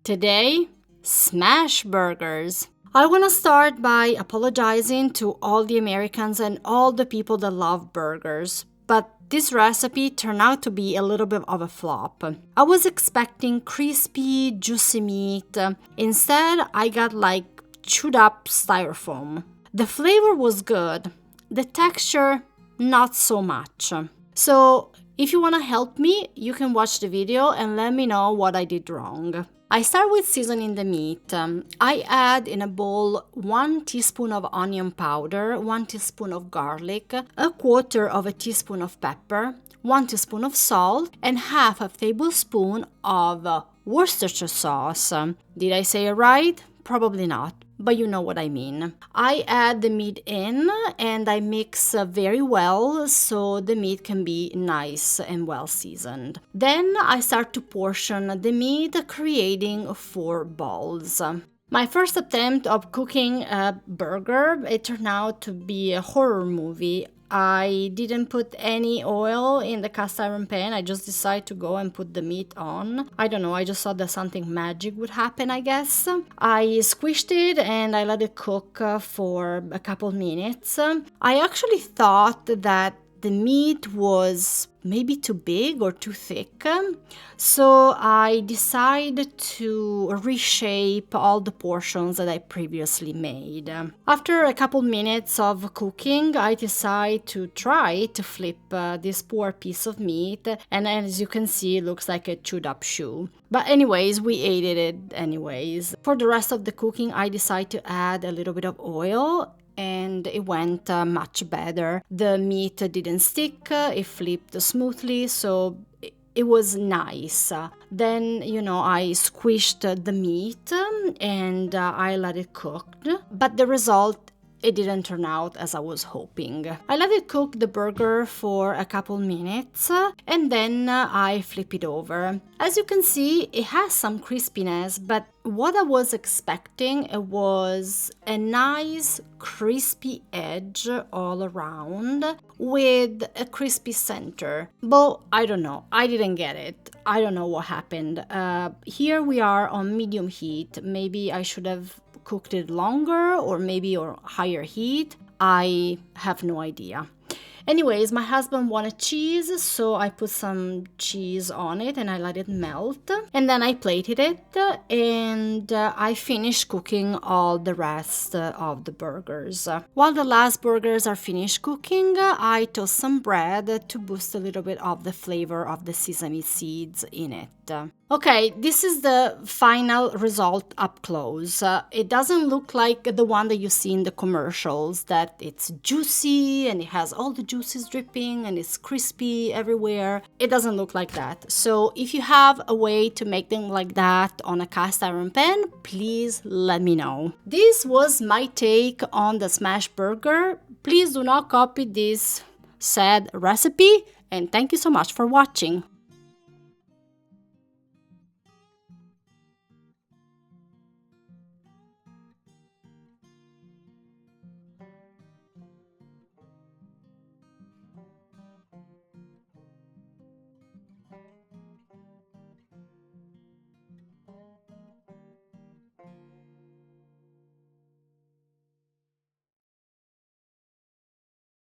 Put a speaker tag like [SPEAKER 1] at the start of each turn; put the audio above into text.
[SPEAKER 1] Today, smash burgers. I want to start by apologizing to all the Americans and all the people that love burgers, but this recipe turned out to be a little bit of a flop. I was expecting crispy, juicy meat. Instead, I got like chewed up styrofoam. The flavor was good, the texture, not so much. So, if you want to help me, you can watch the video and let me know what I did wrong. I start with seasoning the meat. I add in a bowl 1 teaspoon of onion powder, 1 teaspoon of garlic, a quarter of a teaspoon of pepper, 1 teaspoon of salt, and half a tablespoon of Worcestershire sauce. Did I say it right? Probably not, but you know what I mean. I add the meat in and I mix very well so the meat can be nice and well seasoned. Then I start to portion the meat, creating 4 balls. My first attempt of cooking a burger, it turned out to be a horror movie. I didn't put any oil in the cast iron pan. I just decided to go and put the meat on. I don't know, I just thought that something magic would happen, I guess. I squished it and I let it cook for a couple minutes. I actually thought that the meat was maybe too big or too thick, so I decided to reshape all the portions that I previously made. After a couple minutes of cooking, I decided to try to flip this poor piece of meat, and as you can see, it looks like a chewed up shoe. But anyways, we ate it anyways. For the rest of the cooking, I decided to add a little bit of oil, and it went much better. The meat didn't stick, it flipped smoothly, so it was nice. Then, I squished the meat and I let it cook, but the result, it didn't turn out as I was hoping. I let it cook the burger for a couple minutes and then I flip it over. As you can see, it has some crispiness, but what I was expecting was a nice crispy edge all around with a crispy center. But I don't know, I didn't get it. I don't know what happened. Here we are on medium heat. Maybe I should have cooked it longer or maybe on higher heat. I have no idea. Anyways, my husband wanted cheese, so I put some cheese on it and I let it melt. And then I plated it and I finished cooking all the rest of the burgers. While the last burgers are finished cooking, I toast some bread to boost a little bit of the flavor of the sesame seeds in it. Okay, this is the final result up close. It doesn't look like the one that you see in the commercials, that it's juicy and it has all the juices dripping and it's crispy everywhere. It doesn't look like that. So if you have a way to make them like that on a cast iron pan, please let me know. This was my take on the smash burger. Please do not copy this sad recipe, and thank you so much for watching.